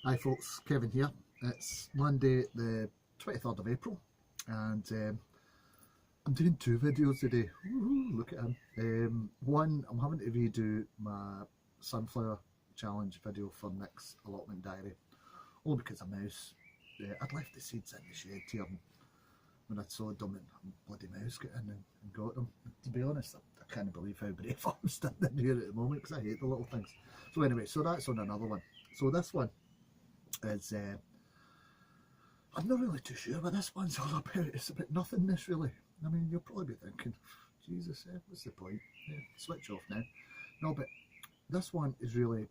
Hi folks, Kevin here. It's Monday the 23rd of April and I'm doing two videos today. Woohoo, look at him. One, I'm having to redo my sunflower challenge video for Nick's allotment diary. Only because a mouse. I'd left the seeds in the shed here when I sowed them and a bloody mouse got in and got them. To be honest, I can't believe how brave I'm standing here at the moment because I hate the little things. So anyway, so that's on another one. So this one is, I'm not really too sure what this one's all about. It's about nothingness really. I mean, you'll probably be thinking, Jesus, what's the point? Yeah, switch off now. No, but this one is really,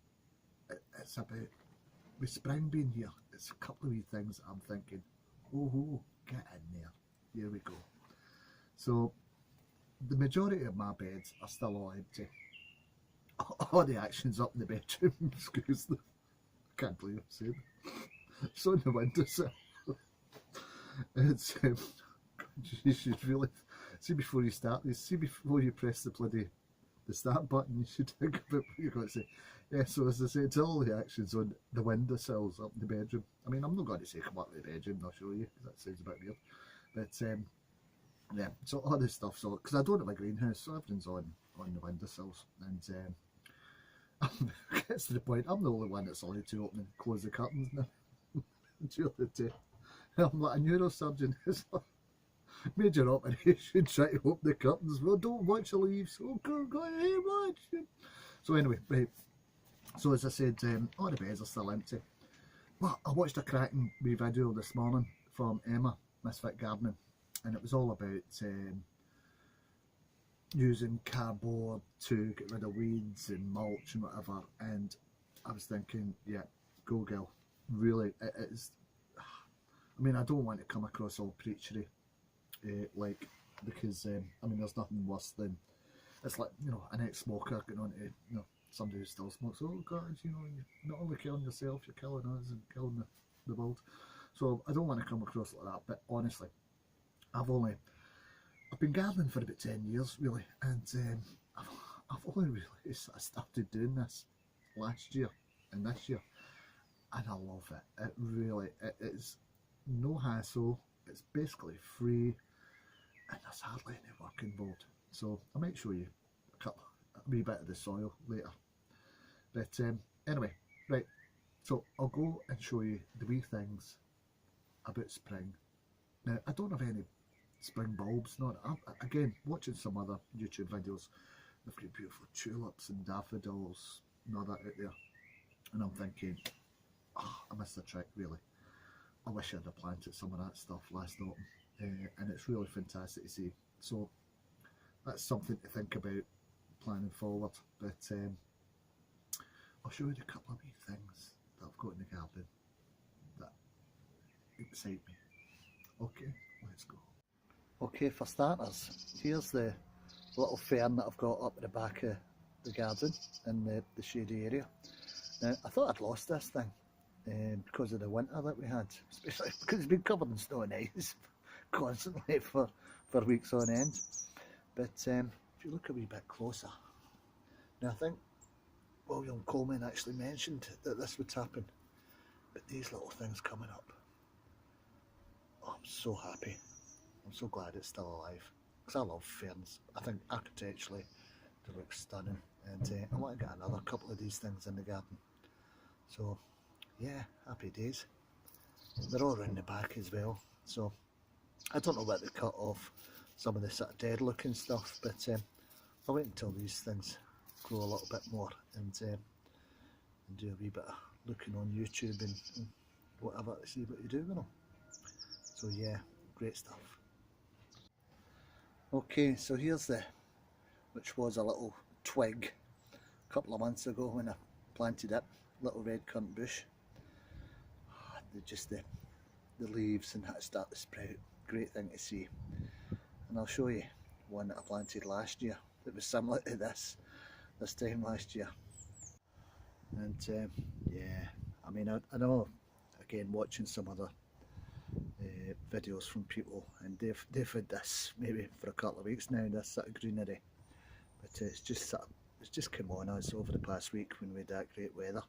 it's about, with spring being here, it's a couple of wee things that I'm thinking, oh, get in there. Here we go. So, the majority of my beds are still all empty. All the action's up in the bedroom, excuse me. I can't believe I'm saying that. It's on the windowsill. It's, you should really, see before you start this, see before you press the start button, you should think about what you're going to say. Yeah, so as I said, it's all the action's on the windowsills up in the bedroom. I mean, I'm not going to say come up to the bedroom, I'll show you, because that sounds a bit weird. But, yeah, so all this stuff, so, because I don't have a greenhouse, so everything's on the windowsills. And it gets to the point, I'm the only one that's allowed to open and close the curtains now. I'm like a neurosurgeon. It's like major operation, try to open the curtains. Well, don't watch the leaves. Oh, go ahead, watch. So anyway, right. So as I said, all the beds are still empty. But I watched a cracking wee video this morning from Emma, Misfit Gardening, and it was all about using cardboard to get rid of weeds and mulch and whatever. And I was thinking, yeah, go girl. Really, it is. I mean, I don't want to come across all preachery, like, because I mean, there's nothing worse than, it's like, you know, an ex-smoker getting on to, you know, somebody who still smokes. Oh God, you know, you're not only killing yourself, you're killing us and killing the world. So I don't want to come across like that. But honestly, I've been gardening for about 10 years really, and I've only really started doing this last year and this year, and I love it. It really, it is no hassle. It's basically free, and there's hardly any work involved. So I might show you a wee bit of the soil later. But anyway, right. So I'll go and show you the wee things about spring. Now I don't have any spring bulbs. Not again, watching some other YouTube videos, they've got beautiful tulips and daffodils and all that out there, and I'm thinking, oh, I missed a trick really. I wish I'd have planted some of that stuff last autumn, and it's really fantastic to see. So that's something to think about planning forward. But I'll show you a couple of wee things that I've got in the garden that excite me. Okay, let's go. Okay, for starters, here's the little fern that I've got up at the back of the garden in the shady area. Now, I thought I'd lost this thing because of the winter that we had, especially because it's been covered in snow and ice constantly for weeks on end. But if you look a wee bit closer, now I think William Coleman actually mentioned that this would happen, but these little things coming up, oh, I'm so happy. I'm so glad it's still alive, because I love ferns. I think architecturally they look stunning, and I want to get another couple of these things in the garden. So yeah, happy days. They're all around the back as well, so I don't know what to cut off some of the sort of dead looking stuff, but I'll wait until these things grow a little bit more and do a wee bit of looking on YouTube and whatever to see what you do with them. So yeah, great stuff. Okay, so here's which was a little twig a couple of months ago when I planted it, little red currant bush. Just the leaves and how it start to sprout, great thing to see. And I'll show you one that I planted last year that was similar to this time last year. And yeah, I mean, I know, again, watching some other videos from people, and they've had this maybe for a couple of weeks now, this sort of greenery, but it's just come on us over the past week when we had that great weather.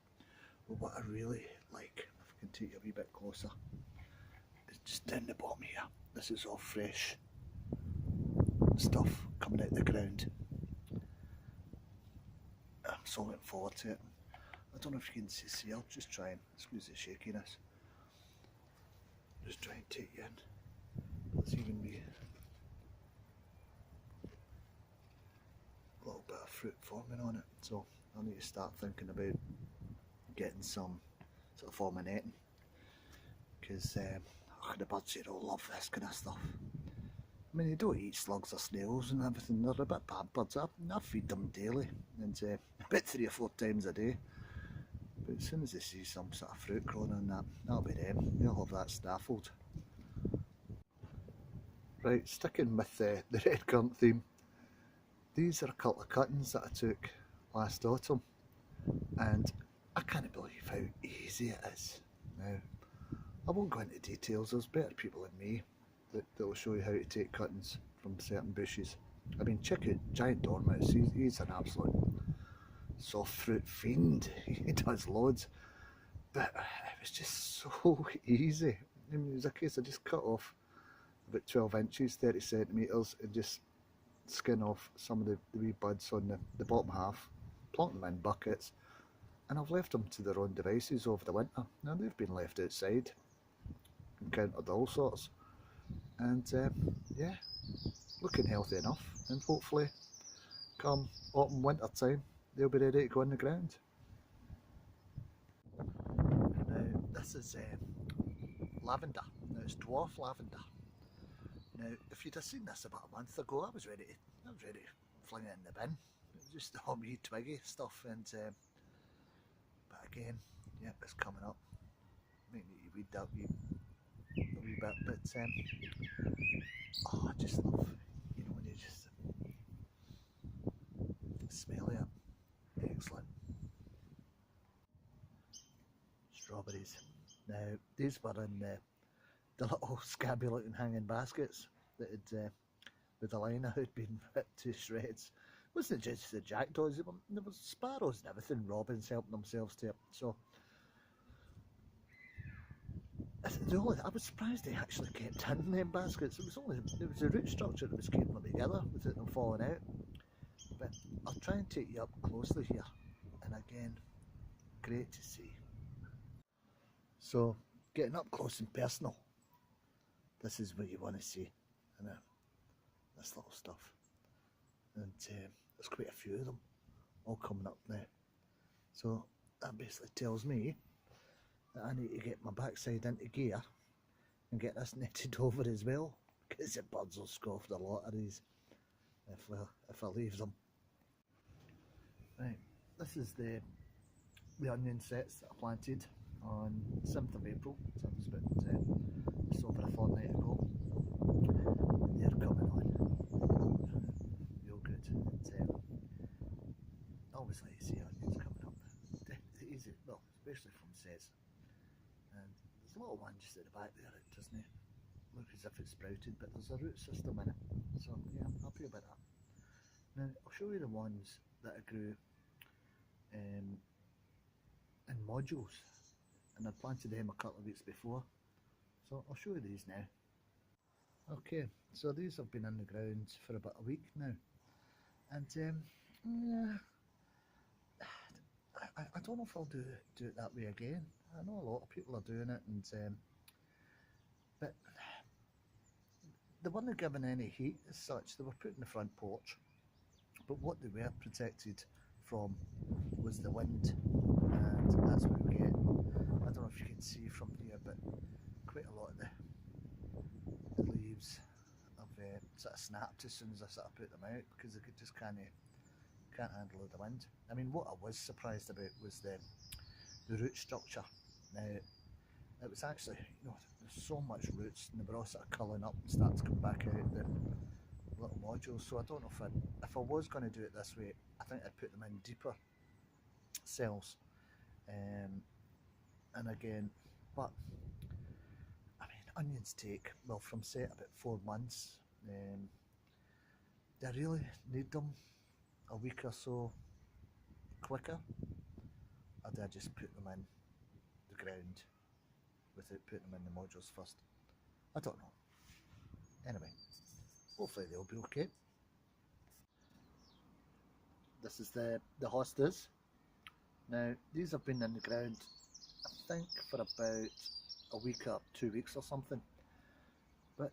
But what I really like, I can take you a wee bit closer. It's just down the bottom here. This is all fresh stuff coming out of the ground. I'm so looking forward to it. I don't know if you can see, I'll just try and squeeze the shakiness. Just try and take you in. Let's even be a little bit of fruit forming on it. So I'll need to start thinking about getting some sort of form of netting, because the birds here all love this kind of stuff. I mean, they don't eat slugs or snails and everything, they're a bit bad birds. I feed them daily, and about 3 or 4 times a day. But as soon as they see some sort of fruit growing on that, that'll be them, they'll have that snaffled. Right, sticking with the red currant theme, these are a couple of cuttings that I took last autumn, and I can't believe how easy it is. Now, I won't go into details, there's better people than me that will show you how to take cuttings from certain bushes. I mean, check out Giant Dormouse, he's an absolute soft fruit fiend, he does loads, but it was just so easy. I mean, it was a case of just cut off about 12 inches, 30 centimetres, and just skin off some of the wee buds on the bottom half, plonk them in buckets, and I've left them to their own devices over the winter. Now they've been left outside, encountered all sorts, and yeah, looking healthy enough, and hopefully come autumn winter time they'll be ready to go in the ground. Now this is lavender. Now it's dwarf lavender. Now if you'd have seen this about a month ago, I was ready to fling it in the bin. It was just all wee twiggy stuff, and but again, yeah, it's coming up. Might need to weed that a wee bit, but oh, I just love, you know, when you just smell it. Excellent. Strawberries. Now these were in the little scabby looking hanging baskets that had with the liner had been ripped to shreds. It wasn't just the jackdaws, there was sparrows and everything, robins helping themselves to it. So I was surprised they actually kept in them baskets. It was the root structure that was keeping them together without them falling out. But I'll try and take you up closely here, and again, great to see. So getting up close and personal, this is what you want to see, and this little stuff, and there's quite a few of them all coming up now. So that basically tells me that I need to get my backside into gear and get this netted over as well, because the birds will scoff the lot of these if I leave them. Right, this is the onion sets that I planted on 7th of April, so it was about just over a fortnight ago. They're coming on real good. I always like to see onions coming up. Definitely easy, well, especially from sets. And there's a little one just at the back there, it doesn't look as if it's sprouted, but there's a root system in it, so yeah, I'm happy about that. Now I'll show you the ones that I grew in modules, and I planted them a couple of weeks before, so I'll show you these now. Okay, so these have been in the ground for about a week now, and yeah, I don't know if I'll do it that way again. I know a lot of people are doing it, and but they weren't given any heat as such. They were put in the front porch, but what they were protected from was the wind, and that's what we get. I don't know if you can see from here, but quite a lot of the leaves have sort of snapped as soon as I sort of put them out, because they just can't handle the wind. I mean, what I was surprised about was the root structure. Now, it was actually, you know, there's so much roots, and they were all sort of culling up and starting to come back out the little modules. So I don't know if I was going to do it this way, I think I'd put them in deeper cells, and again, but I mean, onions take, well, from say about 4 months. Do I really need them a week or so quicker, or do I just put them in the ground without putting them in the modules first. I don't know. Anyway, hopefully they'll be okay. This is the hostas. Now, these have been in the ground, I think, for about a week or 2 weeks or something. But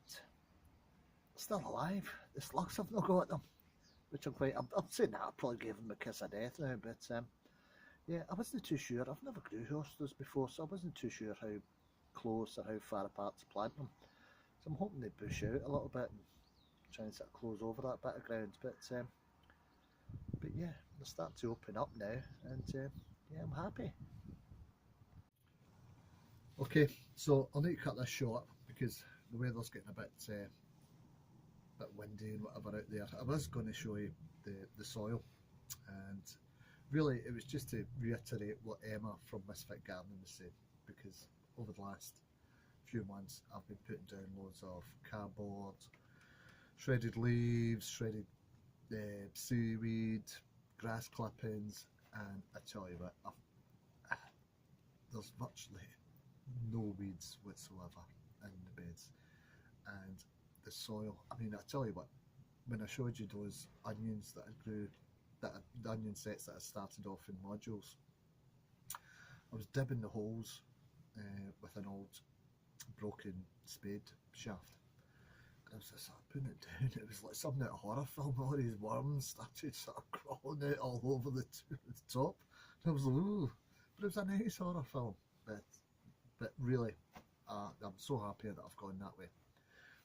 still alive. The slugs have not got them, which I'm saying that I probably gave them a kiss of death now, but yeah, I wasn't too sure. I've never grew hostas before, so I wasn't too sure how close or how far apart to plant them. So I'm hoping they bush out a little bit and try and sort of close over that bit of ground. But yeah, they're starting to open up now, and yeah, I'm happy. Okay, so I'll need to cut this short because the weather's getting a bit windy and whatever out there. I was going to show you the soil, and really it was just to reiterate what Emma from Misfit Gardening was saying, because over the last few months I've been putting down loads of cardboard, shredded leaves, shredded seaweed, grass clippings, and I tell you what, there's virtually no weeds whatsoever in the beds. And the soil, I mean, I tell you what, when I showed you those onions that I grew, the onion sets that I started off in modules, I was dibbing the holes with an old broken spade shaft. And I was just sort of putting it down. It was like something out of a horror film. All these worms started sort of crawling out all over the top. And I was like, ooh, but it was a nice horror film. But really, I'm so happy that I've gone that way.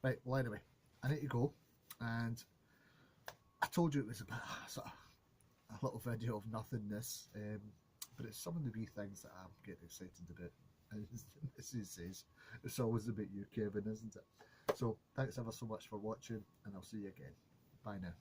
Right, well anyway, I need to go, and I told you it was a bit sort of a little video of nothingness, but it's some of the wee things that I'm getting excited about. And as he says, it's always about you, Kevin, isn't it? So thanks ever so much for watching, and I'll see you again. Bye now.